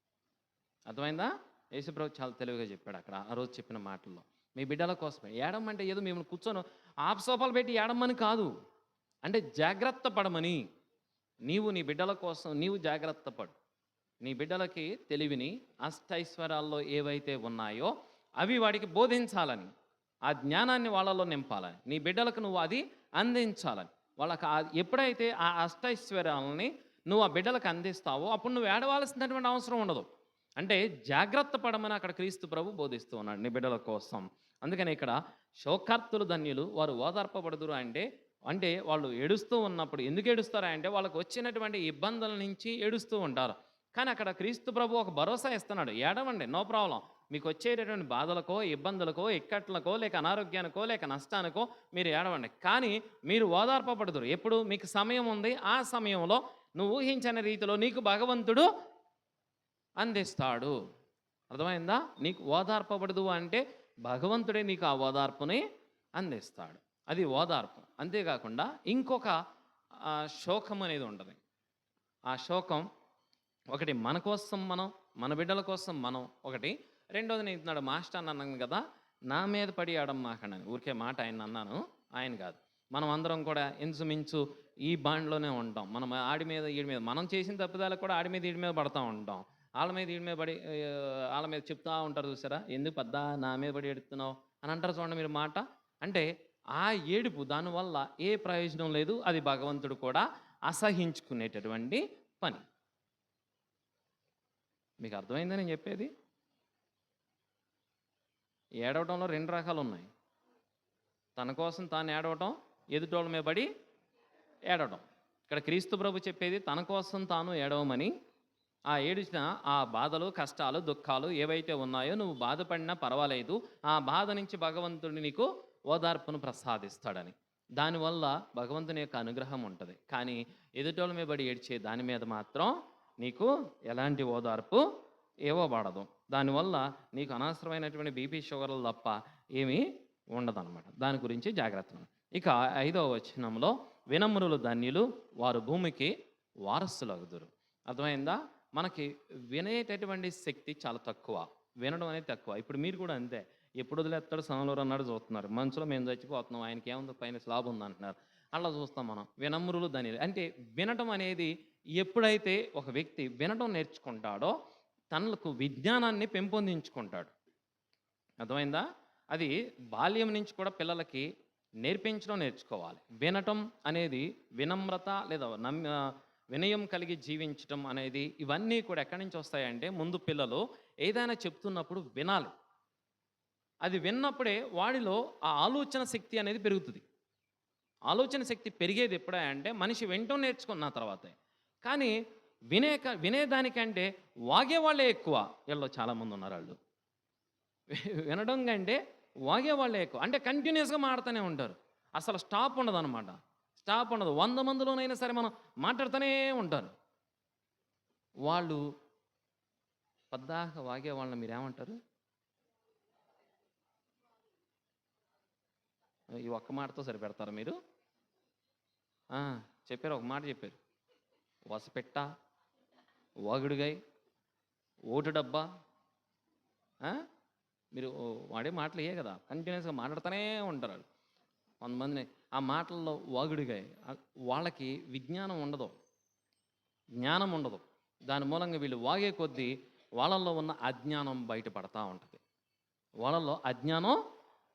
C: అర్థమైందా? యేసుప్రభు చాలా తెలివిగా చెప్పాడు అక్కడ ఆ రోజు చెప్పిన మాటల్లో. మీ బిడ్డల కోసమే ఏడమంటే ఏదో మిమ్మల్ని కూర్చొని ఆపసోపాలు పెట్టి ఏడమని కాదు, అంటే జాగ్రత్త పడమని. నీవు నీ బిడ్డల కోసం నీవు జాగ్రత్త పడు. నీ బిడ్డలకి తెలివిని, అష్టైశ్వర్యాల్లో ఏవైతే ఉన్నాయో అవి వాడికి బోధించాలని, ఆ జ్ఞానాన్ని వాళ్ళలో నింపాలని, నీ బిడ్డలకు నువ్వు అది అందించాలని. వాళ్ళకి ఎప్పుడైతే ఆ అష్టైశ్వర్యాలని నువ్వు ఆ బిడ్డలకు అందిస్తావో అప్పుడు నువ్వు ఏడవాల్సినటువంటి అవసరం ఉండదు. అంటే జాగ్రత్త పడమని అక్కడ క్రీస్తు ప్రభు బోధిస్తూ ఉన్నాడు నీ బిడ్డల కోసం. అందుకని ఇక్కడ శోకార్తులు ధన్యులు, వారు ఓదార్పబడుదురు అంటే వాళ్ళు ఏడుస్తూ ఉన్నప్పుడు ఎందుకు ఏడుస్తారా అంటే వాళ్ళకు వచ్చినటువంటి ఇబ్బందుల నుంచి ఏడుస్తూ ఉంటారు. కానీ అక్కడ క్రీస్తు ప్రభు ఒక భరోసా ఇస్తున్నాడు, ఏడవండి, నో ప్రాబ్లం. మీకు వచ్చేటటువంటి బాధలకో, ఇబ్బందులకో, ఇక్కట్లకో, లేక అనారోగ్యానికో, లేక నష్టానికో మీరు ఏడవండి, కానీ మీరు ఓదార్పబడుదురు. ఎప్పుడు? మీకు సమయం ఉంది, ఆ సమయంలో నువ్వు ఊహించని రీతిలో నీకు భగవంతుడు అందిస్తాడు. అర్థమైందా? నీకు ఓదార్పబడదు అంటే భగవంతుడే నీకు ఆ ఓదార్పుని అందిస్తాడు. అది ఓదార్పు. అంతేకాకుండా ఇంకొక శోకం అనేది ఉంటుంది. ఆ శోకం ఒకటి మన కోసం మనం, మన బిడ్డల కోసం మనం ఒకటి. రెండోది నేను ఇస్తున్నాడు మాస్టర్ అన్నాను కదా, నా మీద పడి ఏడమ్మాకండి. ఊరికే మాట ఆయన అన్నాను, ఆయన కాదు. మనం అందరం కూడా ఇంచుమించు ఈ బాండ్లోనే ఉంటాం. మనం ఆడి మీద ఈడి మీద, మనం చేసిన తప్పుదాలకు కూడా ఆడి మీద ఈడి మీద పడుతూ ఉంటాం. వాళ్ళ మీద ఈడి మీద పడి వాళ్ళ మీద చెప్తూ ఉంటారు చూసారా, ఎందుకు పెద్ద నా మీద పడి ఎడుతున్నావు అని అంటారు చూడండి మీరు మాట. అంటే ఆ ఏడుపు దానివల్ల ఏ ప్రయోజనం లేదు, అది భగవంతుడు కూడా అసహించుకునేటటువంటి పని. మీకు అర్థమైందని నేను చెప్పేది? ఏడవటంలో రెండు రకాలు ఉన్నాయి. తన కోసం తాను ఏడవటం, ఎదుటోళ్ళ మీద పడి ఏడవటం. ఇక్కడ క్రీస్తు ప్రభు చెప్పేది తన కోసం తాను ఏడవమని. ఆ ఏడిచిన ఆ బాధలు, కష్టాలు, దుఃఖాలు ఏవైతే ఉన్నాయో నువ్వు బాధపడినా పర్వాలేదు, ఆ బాధ నుంచి భగవంతుడు నీకు ఓదార్పును ప్రసాదిస్తాడని. దానివల్ల భగవంతుని యొక్క అనుగ్రహం ఉంటుంది. కానీ ఎదుటోళ్ళ మీద పడి ఏడ్చే దాని మీద మాత్రం నీకు ఎలాంటి ఓదార్పు ఇవ్వబడదు. దానివల్ల నీకు అనవసరమైనటువంటి బీపీ షుగర్లు తప్ప ఏమీ ఉండదన్నమాట. దాని గురించి జాగ్రత్త. ఇక 5వ వచనంలో వినమ్రులు ధన్యులు, వారు భూమికి వారసులగుదురు. అర్థమైందా? మనకి వినేటటువంటి శక్తి చాలా తక్కువ, వినడం అనేది తక్కువ. ఇప్పుడు మీరు కూడా అంతే, ఎప్పుడు వదిలేస్తాడు సనలూరు అన్నాడు చూస్తున్నారు. మనసులో మేము చచ్చిపోతున్నాం, ఆయనకి ఏముంది పైన స్లాబ్ ఉంది అంటున్నారు. అలా చూస్తాం మనం. వినమ్రులు ధన్యులు అంటే వినటం అనేది, ఎప్పుడైతే ఒక వ్యక్తి వినటం నేర్చుకుంటాడో తనకు విజ్ఞానాన్ని పెంపొందించుకుంటాడు. అర్థమైందా? అది బాల్యం నుంచి కూడా పిల్లలకి నేర్పించడం నేర్చుకోవాలి. వినటం అనేది వినమ్రత లేదా వినయం కలిగి జీవించటం అనేది, ఇవన్నీ కూడా ఎక్కడి నుంచి వస్తాయంటే ముందు పిల్లలు ఏదైనా చెప్తున్నప్పుడు వినాలి. అది విన్నప్పుడే వాడిలో ఆ ఆలోచన శక్తి అనేది పెరుగుతుంది. ఆలోచన శక్తి పెరిగేది ఎప్పుడంటే మనిషి వినటం నేర్చుకున్న తర్వాతే. కానీ వినేదానికంటే వాగే వాళ్ళే ఎక్కువ. వీళ్ళు చాలామంది ఉన్నారు. వాళ్ళు వినడం కంటే వాగే వాళ్ళే ఎక్కువ. అంటే కంటిన్యూస్గా మాట్లాడుతూనే ఉంటారు, అసలు స్టాప్ ఉండదు అనమాట. స్టాప్ ఉండదు. 100 మందిలోనైనా సరే మనం మాట్లాడుతూనే ఉంటారు. వాళ్ళు పద్దాక వాగే వాళ్ళని మీరేమంటారు? ఈ ఒక్క మాటతో సరిపెడతారు మీరు? చెప్పారు, ఒక మాట చెప్పారు. వసపెట్ట, వాగుడుగాయ్, ఓటు డబ్బా. మీరు వాడే మాటలు ఇవే కదా, కంటిన్యూస్గా మాట్లాడుతూనే ఉంటారు. కొంతమందిని ఆ మాటల్లో వాగుడుగాయ్, వాళ్ళకి విజ్ఞానం ఉండదు, జ్ఞానం ఉండదు. దాని మూలంగా వీళ్ళు వాగే కొద్దీ వాళ్ళల్లో ఉన్న అజ్ఞానం బయటపడతా ఉంటుంది. వాళ్ళల్లో అజ్ఞానం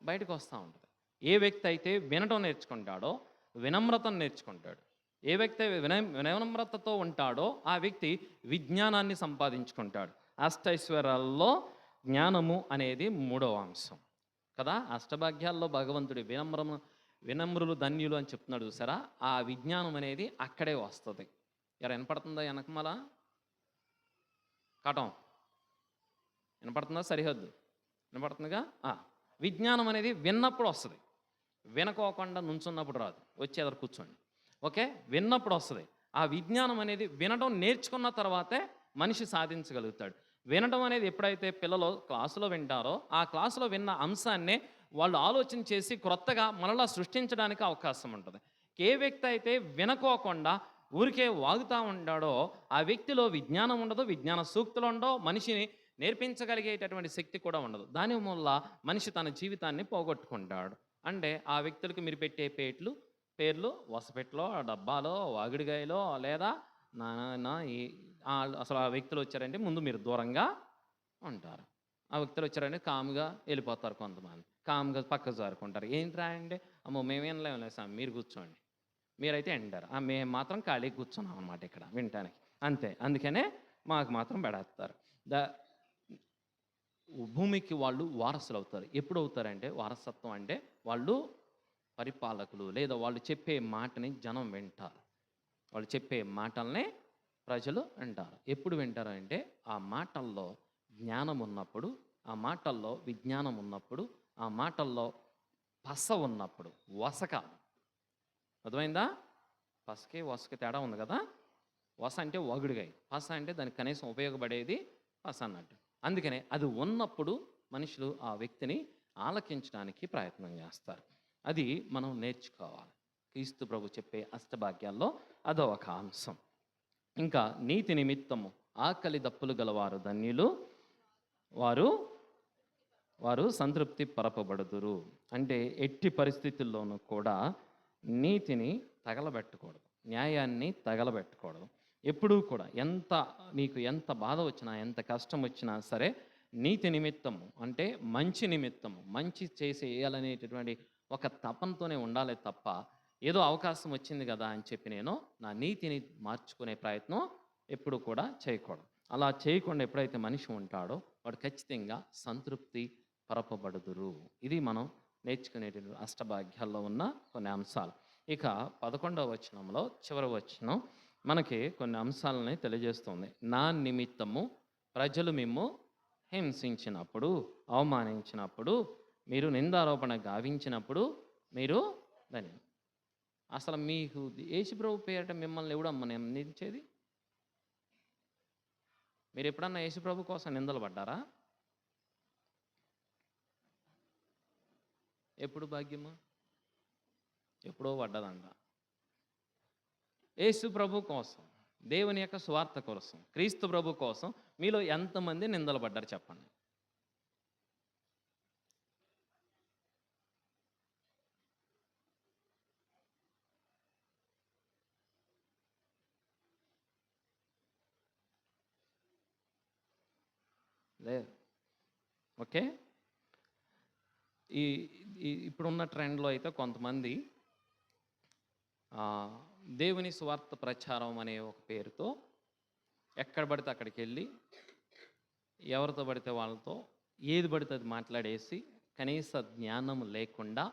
C: బయటకు వస్తూ ఉంటుంది. ఏ వ్యక్తి అయితే వినటం నేర్చుకుంటాడో వినమ్రతను నేర్చుకుంటాడు. ఏ వ్యక్తి వినమ్రతతో ఉంటాడో ఆ వ్యక్తి విజ్ఞానాన్ని సంపాదించుకుంటాడు. అష్టైశ్వర్యాల్లో జ్ఞానము అనేది 3వ అంశం కదా. అష్టభాగ్యాల్లో భగవంతుడి వినమ్రులు ధన్యులు అని చెప్తున్నాడు చూసారా, ఆ విజ్ఞానం అనేది అక్కడే వస్తుంది. వినపడుతుందా వెనకమల కటం? వినపడుతుందా? సరిహద్దు వినపడుతుందిగా. విజ్ఞానం అనేది విన్నప్పుడు వస్తుంది, వినకోకుండా నుంచున్నప్పుడు రాదు. వచ్చి ఎదురు కూర్చోండి. ఓకే, విన్నప్పుడు వస్తుంది. ఆ విజ్ఞానం అనేది వినడం నేర్చుకున్న తర్వాతే మనిషి సాధించగలుగుతాడు. వినడం అనేది ఎప్పుడైతే పిల్లలు క్లాసులో వింటారో ఆ క్లాసులో విన్న అంశాన్నే వాళ్ళు ఆలోచన చేసి క్రొత్తగా మరలా సృష్టించడానికి అవకాశం ఉంటుంది. ఏ వ్యక్తి అయితే వినకోకుండా ఊరికే వాగుతూ ఉంటాడో ఆ వ్యక్తిలో విజ్ఞానం ఉండదు, విజ్ఞాన సూక్తులు ఉండవు, మనిషిని నేర్పించగలిగేటటువంటి శక్తి కూడా ఉండదు. దానివల్ల మనిషి తన జీవితాన్ని పోగొట్టుకుంటాడు. అంటే ఆ వ్యక్తులకి మీరు పెట్టే పేర్లు వసపెట్లో, డబ్బాలో, వాగుడిగాయలో, లేదా అసలు ఆ వ్యక్తులు వచ్చారంటే ముందు మీరు దూరంగా ఉంటారు. ఆ వ్యక్తులు వచ్చారంటే కాముగా వెళ్ళిపోతారు. కొంతమంది కాముగా పక్క జారుకుంటారు. ఏంట్రా అంటే అమ్మో మేమేం లేదు సార్, మీరు కూర్చోండి. మీరైతే ఎండారు, మేము మాత్రం ఖాళీ కూర్చున్నాం అనమాట ఇక్కడ వినటానికి, అంతే. అందుకనే మాకు మాత్రం పెడేస్తారు. భూమికి వాళ్ళు వారసులు అవుతారు. ఎప్పుడు అవుతారంటే వారసత్వం అంటే వాళ్ళు పరిపాలకులు, లేదా వాళ్ళు చెప్పే మాటని జనం వింటారు. వాళ్ళు చెప్పే మాటల్ని ప్రజలు వింటారు. ఎప్పుడు వింటారు అంటే ఆ మాటల్లో జ్ఞానం ఉన్నప్పుడు, ఆ మాటల్లో విజ్ఞానం ఉన్నప్పుడు, ఆ మాటల్లో పస ఉన్నప్పుడు. వసక అర్థమైందా? పసకి వసకి తేడా ఉంది కదా. వస అంటే వగుడుగాయి, పస అంటే దానికి కనీసం ఉపయోగపడేది పస అన్నట్టు. అందుకనే అది ఉన్నప్పుడు మనుషులు ఆ వ్యక్తిని ఆలకించడానికి ప్రయత్నం చేస్తారు. అది మనం నేర్చుకోవాలి. క్రీస్తు ప్రభు చెప్పే అష్టభాగ్యాల్లో అదో ఒక అంశం. ఇంకా నీతి నిమిత్తము ఆకలి దప్పులు గలవారు ధన్యులు, వారు సంతృప్తి పరపబడుదురు. అంటే ఎట్టి పరిస్థితుల్లోనూ కూడా నీతిని తగలబెట్టకూడదు, న్యాయాన్ని తగలబెట్టకూడదు. ఎప్పుడూ కూడా నీకు ఎంత బాధ వచ్చినా, ఎంత కష్టం వచ్చినా సరే నీతి నిమిత్తము అంటే మంచి నిమిత్తము, మంచి చేసేయాలనేటటువంటి ఒక తపంతోనే ఉండాలి తప్ప ఏదో అవకాశం వచ్చింది కదా అని చెప్పి నేను నా నీతిని మార్చుకునే ప్రయత్నం ఎప్పుడు కూడా చేయకూడదు. అలా చేయకుండా ఎప్పుడైతే మనిషి ఉంటాడో వాడు ఖచ్చితంగా సంతృప్తి పరపబడుదురు. ఇది మనం నేర్చుకునేటువంటి అష్టభాగ్యాల్లో ఉన్న కొన్ని అంశాలు. ఇక 11వ వచనంలో చివరి వచనం మనకి కొన్ని అంశాలని తెలియజేస్తుంది. నా నిమిత్తము ప్రజలు మిమ్ము హింసించినప్పుడు, అవమానించినప్పుడు, మీరు నిందారోపణ గావించినప్పుడు మీరు దాన్ని అసలు మీకు యేసుప్రభు పేరట మిమ్మల్ని ఎవడమ్మా నిందించేది? మీరు ఎప్పుడన్నా యేసుప్రభు కోసం నిందలు పడ్డారా? ఎప్పుడు భాగ్యమా? ఎప్పుడో పడ్డదంట. యేసు ప్రభు కోసం, దేవుని యొక్క స్వార్థ కోసం, క్రీస్తు ప్రభు కోసం మీలో ఎంతమంది నిందలు పడ్డారు చెప్పండి. లేదు. ఓకే, ఇప్పుడున్న ట్రెండ్లో అయితే కొంతమంది దేవుని స్వార్థ ప్రచారం అనే ఒక పేరుతో ఎక్కడ పడితే అక్కడికి వెళ్ళి ఎవరితో పడితే వాళ్ళతో ఏది పడితే అది మాట్లాడేసి కనీస జ్ఞానం లేకుండా,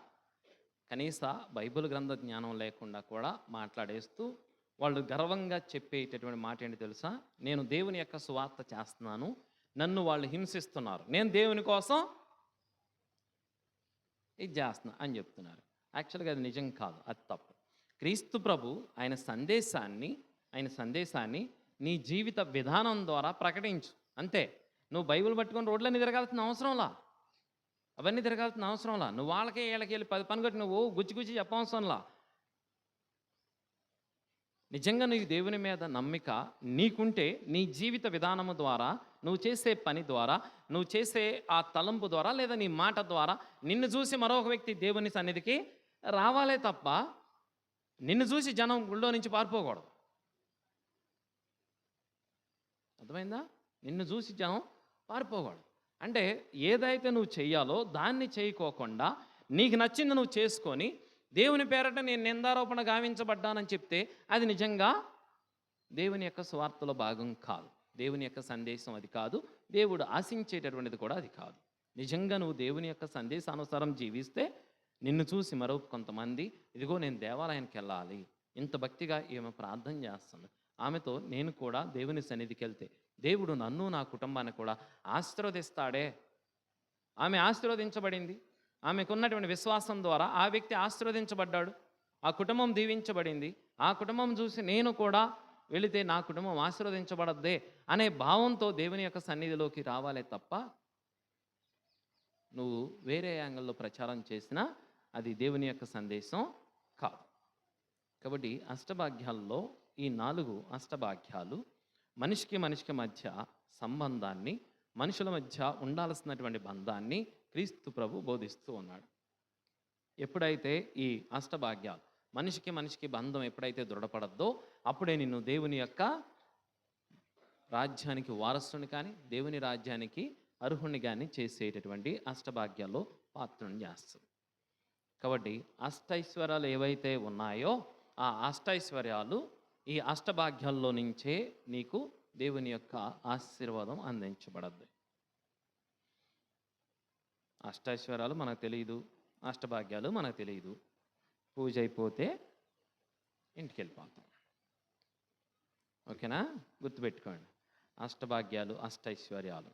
C: కనీస బైబిల్ గ్రంథ జ్ఞానం లేకుండా కూడా మాట్లాడేస్తూ వాళ్ళు గర్వంగా చెప్పేటటువంటి మాట ఏంటి తెలుసా? నేను దేవుని యొక్క సువార్త చేస్తున్నాను, నన్ను వాళ్ళు హింసిస్తున్నారు, నేను దేవుని కోసం ఇది చేస్తున్నా అని చెప్తున్నారు. యాక్చువల్గా అది నిజం కాదు, అది తప్పు. క్రీస్తు ప్రభు ఆయన సందేశాన్ని నీ జీవిత విధానం ద్వారా ప్రకటించు, అంతే. నువ్వు బైబిల్ పట్టుకొని రోడ్లన్నీ తిరగాల్సిన అవసరంలా, అవన్నీ తిరగాల్సిన అవసరంలా. నువ్వు వాళ్ళకి వీళ్ళకి వెళ్ళి 10 పని కొట్టి నువ్వు గుచ్చి చెప్పవసరంలా. నిజంగా నీకు దేవుని మీద నమ్మిక నీకుంటే నీ జీవిత విధానము ద్వారా, నువ్వు చేసే పని ద్వారా, నువ్వు చేసే ఆ తలంపు ద్వారా, లేదా నీ మాట ద్వారా నిన్ను చూసి మరొక వ్యక్తి దేవుని సన్నిధికి రావాలే తప్ప నిన్ను చూసి జనం గుళ్ళో నుంచి పారిపోకూడదు. అర్థమైందా? నిన్ను చూసి జనం పారిపోకూడదు. అంటే ఏదైతే నువ్వు చెయ్యాలో దాన్ని చేయకోకుండా నీకు నచ్చింది నువ్వు చేసుకొని దేవుని పేరట నేను నిందారోపణ గావించబడ్డానని చెప్తే అది నిజంగా దేవుని యొక్క స్వార్థలో భాగం కాదు, దేవుని యొక్క సందేశం అది కాదు, దేవుడు ఆశించేటటువంటిది కూడా అది కాదు. నిజంగా నువ్వు దేవుని యొక్క సందేశానుసారం జీవిస్తే నిన్ను చూసి మరో కొంతమంది ఇదిగో నేను దేవాలయానికి వెళ్ళాలి, ఇంత భక్తిగా ఈమె ప్రార్థన చేస్తుంది, ఆమెతో నేను కూడా దేవుని సన్నిధికి వెళ్తే దేవుడు నన్ను నా కుటుంబాన్ని కూడా ఆశీర్వదిస్తాడే. ఆమె ఆశీర్వదించబడింది. ఆమెకున్నటువంటి విశ్వాసం ద్వారా ఆ వ్యక్తి ఆశీర్వదించబడ్డాడు, ఆ కుటుంబం దీవించబడింది. ఆ కుటుంబం చూసి నేను కూడా వెళితే నా కుటుంబం ఆశీర్వదించబడద్దే అనే భావంతో దేవుని యొక్క సన్నిధిలోకి రావాలే తప్ప నువ్వు వేరే యాంగిల్లో ప్రచారం చేసినా అది దేవుని యొక్క సందేశం కాదు. కాబట్టి అష్టభాగ్యాల్లో ఈ 4 అష్టభాగ్యాలు మనిషికి మధ్య సంబంధాన్ని, మనుషుల మధ్య ఉండాల్సినటువంటి బంధాన్ని క్రీస్తు ప్రభు బోధిస్తూ ఉన్నాడు. ఎప్పుడైతే ఈ అష్టభాగ్యాలు మనిషికి బంధం ఎప్పుడైతే దృఢపడద్దో అప్పుడే నిన్ను దేవుని యొక్క రాజ్యానికి వారసుని కానీ దేవుని రాజ్యానికి అర్హుని కానీ చేసేటటువంటి అష్టభాగ్యాల్లో పాత్రను చేస్తుంది. కాబట్టి అష్టైశ్వర్యాలు ఏవైతే ఉన్నాయో ఆ అష్టైశ్వర్యాలు ఈ అష్టభాగ్యాల్లో నుంచే నీకు దేవుని యొక్క ఆశీర్వాదం అందించబడద్దు. అష్టైశ్వర్యాలు మనకు తెలియదు, అష్టభాగ్యాలు మనకు తెలియదు. పూజ అయిపోతే ఇంటికి వెళ్ళిపోతాం. ఓకేనా? గుర్తుపెట్టుకోండి, అష్టభాగ్యాలు అష్టైశ్వర్యాలు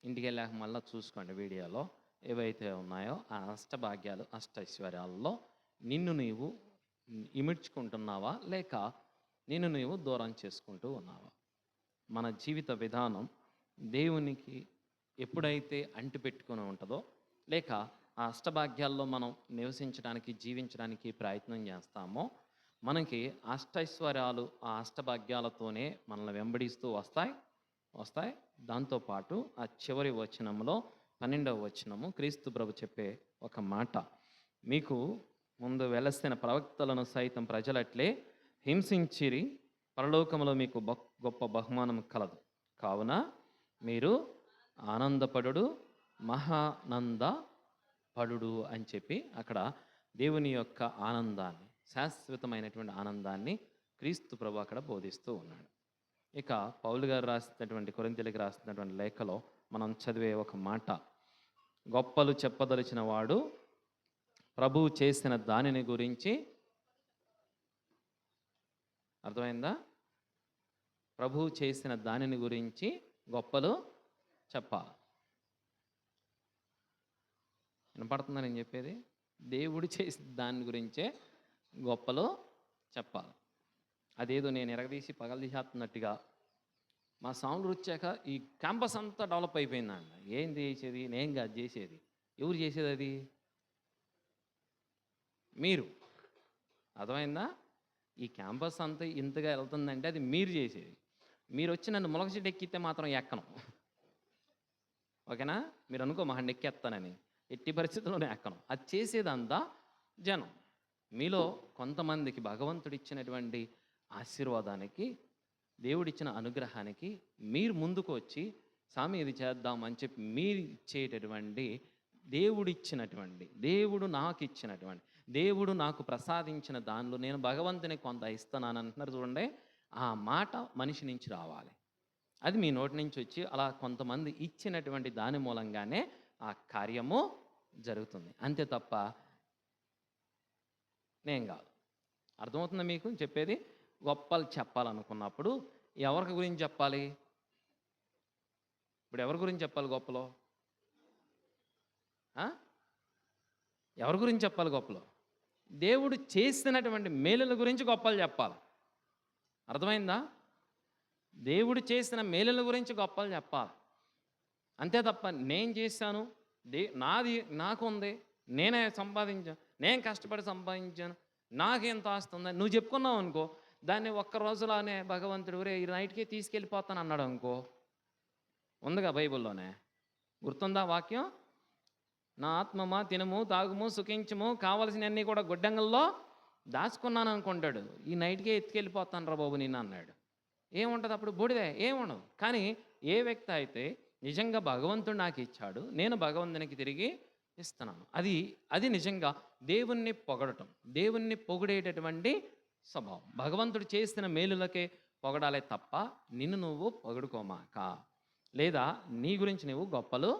C: ఇంటికి వెళ్ళాక మళ్ళీ చూసుకోండి వీడియోలో ఏవైతే ఉన్నాయో ఆ అష్టభాగ్యాలు అష్టైశ్వర్యాలలో నిన్ను నీవు ఇమిడ్చుకుంటున్నావా లేక నిన్ను నీవు దూరం చేసుకుంటూ ఉన్నావా? మన జీవిత విధానం దేవునికి ఎప్పుడైతే అంటిపెట్టుకుని ఉంటుందో లేక ఆ అష్టభాగ్యాల్లో మనం నివసించడానికి జీవించడానికి ప్రయత్నం చేస్తామో మనకి అష్టైశ్వర్యాలు ఆ అష్టభాగ్యాలతోనే మనల్ని వెంబడిస్తూ వస్తాయి. దాంతోపాటు ఆ చివరి వచనంలో 12వ వచనము క్రీస్తు ప్రభు చెప్పే ఒక మాట, మీకు ముందు వెలసిన ప్రవక్తలను సైతం ప్రజలట్లే హింసించిరి, పరలోకములో మీకు గొప్ప బహుమానం కలదు, కావున మీరు ఆనందపడు మహానందపడు అని చెప్పి అక్కడ దేవుని యొక్క ఆనందాన్ని, శాశ్వతమైనటువంటి ఆనందాన్ని క్రీస్తు ప్రభు అక్కడ బోధిస్తూ ఉన్నాడు. ఇక పౌలు గారు రాసినటువంటి కొరింథీయులకు రాసినటువంటి లేఖలో మనం చదివే ఒక మాట, గొప్పలు చెప్పదలిచిన వాడు ప్రభువు చేసిన దానిని గురించి, అర్థమైందా? ప్రభువు చేసిన దానిని గురించి గొప్పలు చెప్పాలి. వినపడుతుందా నేను చెప్పేది? దేవుడు చేసిన దాని గురించే గొప్పలు చెప్పాలి. అదేదో నేను ఎరగదీసి పగలదీసేస్తున్నట్టుగా మా సౌండ్ వచ్చాక ఈ క్యాంపస్ అంతా డెవలప్ అయిపోయిందండి. ఏంది చేసేది? నేను కాదు చేసేది. ఎవరు చేసేది? అది మీరు. అర్థమైందా? ఈ క్యాంపస్ అంతా ఇంతగా వెళ్తుందంటే అది మీరు చేసేది. మీరు వచ్చి నన్ను ములక చెట్టు ఎక్కితే మాత్రం ఎక్కను. ఓకేనా? మీరు అనుకో మహండి ఎక్కేస్తానని, ఎట్టి పరిస్థితుల్లోనే ఎక్కను. అది చేసేదంతా జనం. మీలో కొంతమందికి భగవంతుడిచ్చినటువంటి ఆశీర్వాదానికి, దేవుడిచ్చిన అనుగ్రహానికి మీరు ముందుకు వచ్చి స్వామి ఇది చేద్దాం అని చెప్పి మీరు ఇచ్చేటటువంటి దేవుడిచ్చినటువంటి, దేవుడు నాకు ఇచ్చినటువంటి, దేవుడు నాకు ప్రసాదించిన దానిలో నేను భగవంతుని కొంత ఇస్తున్నాను అంటున్నారు చూడండి. ఆ మాట మనిషి నుంచి రావాలి. అది మీ నోటి నుంచి వచ్చి అలా కొంతమంది ఇచ్చినటువంటి దాని మూలంగానే ఆ కార్యము జరుగుతుంది. అంతే తప్ప నేను కాదు. అర్థమవుతుందా మీకు చెప్పేది? గొప్పలు చెప్పాలనుకున్నప్పుడు ఎవరి గురించి చెప్పాలి? ఇప్పుడు ఎవరి గురించి చెప్పాలి గొప్పలో? ఎవరి గురించి చెప్పాలి గొప్పలో? దేవుడు చేసినటువంటి మేలుల గురించి గొప్పలు చెప్పాలి. అర్థమైందా? దేవుడు చేసిన మేలుల గురించి గొప్పలు చెప్పాలి. అంతే తప్ప నేను చేశాను, నాది నాకు ఉంది, నేనే సంపాదించాను, నేను కష్టపడి సంపాదించాను, నాకెంత ఆస్తుందని నువ్వు చెప్పుకున్నావు అనుకో, దాన్ని ఒక్క రోజులోనే భగవంతుడు రే ఈ నైట్కే తీసుకెళ్ళిపోతాను అన్నాడు అనుకో. ఉందిగా బైబిల్లోనే, గుర్తుందా వాక్యం? నా ఆత్మమా తినము తాగుము సుఖించము, కావలసినవన్నీ కూడా గొడ్డంగల్లో దాచుకున్నాను అనుకుంటాడు. ఈ నైట్కే ఎత్తుకెళ్ళిపోతాను రా బాబు నిన్ను అన్నాడు. ఏముంటుంది అప్పుడు? బూడిదే, ఏముండదు. కానీ ఏ వ్యక్తి అయితే నిజంగా భగవంతుడు నాకు ఇచ్చాడు, నేను భగవంతునికి తిరిగి ఇస్తున్నాను, అది నిజంగా దేవుణ్ణి పొగడటం, దేవుణ్ణి పొగిడేటటువంటి స్వభావం. భగవంతుడు చేసిన మేలులకే పొగడాలే తప్ప నిన్ను నువ్వు పొగడుకోమాక, లేదా నీ గురించి నువ్వు గొప్పలు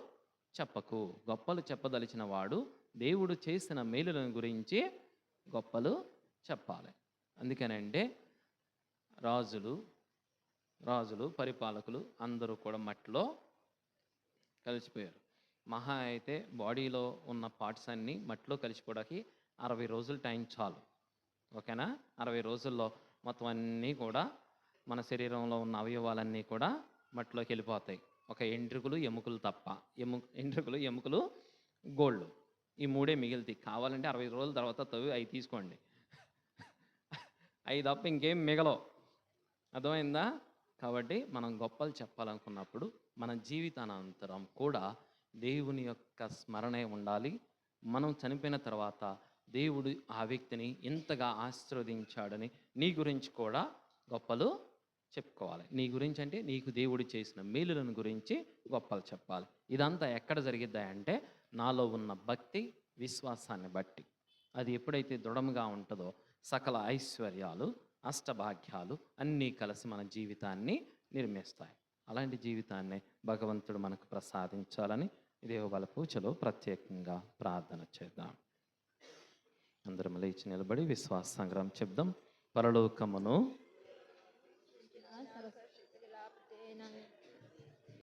C: చెప్పకు. గొప్పలు చెప్పదలిచిన వాడు దేవుడు చేసిన మేలులను గురించి గొప్పలు చెప్పాలి. అందుకనంటే రాజులు పరిపాలకులు అందరూ కూడా మట్టిలో కలిసిపోయారు. మహా అయితే బాడీలో ఉన్న పార్ట్స్ అన్నీ మట్టిలో కలిసిపోవడానికి 60 రోజులు టైం చాలు. ఓకేనా? 60 రోజుల్లో మొత్తం అన్నీ కూడా మన శరీరంలో ఉన్న అవయవాలన్నీ కూడా మట్టిలోకి వెళ్ళిపోతాయి. ఒక ఎంట్రుకలు ఎముకలు తప్ప. ఎంట్రుకలు ఎముకలు గోళ్ళు, ఈ మూడే మిగులుతాయి. కావాలంటే 60 రోజుల తర్వాత అవి తీసుకోండి. అవి తప్ప ఇంకేం మిగలవు. అర్థమైందా? కాబట్టి మనం గొప్పలు చెప్పాలనుకున్నప్పుడు మన జీవితానంతరం కూడా దేవుని యొక్క స్మరణే ఉండాలి. మనం చనిపోయిన తర్వాత దేవుడు ఆ వ్యక్తిని ఎంతగా ఆశీర్వదించాడని నీ గురించి కూడా గొప్పలు చెప్పుకోవాలి. నీ గురించి అంటే నీకు దేవుడు చేసిన మేలులను గురించి గొప్పలు చెప్పాలి. ఇదంతా ఎక్కడ జరిగిద్దా అంటే నాలో ఉన్న భక్తి విశ్వాసాన్ని బట్టి. అది ఎప్పుడైతే దృఢంగా ఉంటుందో సకల ఐశ్వర్యాలు అష్టభాగ్యాలు అన్నీ కలిసి మన జీవితాన్ని నిర్మిస్తాయి. అలాంటి జీవితాన్ని భగవంతుడు మనకు ప్రసాదించాలని దేవబల పూజలో ప్రత్యేకంగా ప్రార్థన చేద్దాం. అందరం లేచి నిలబడి విశ్వాస సంగ్రహం చెప్దాం. పరలోకమును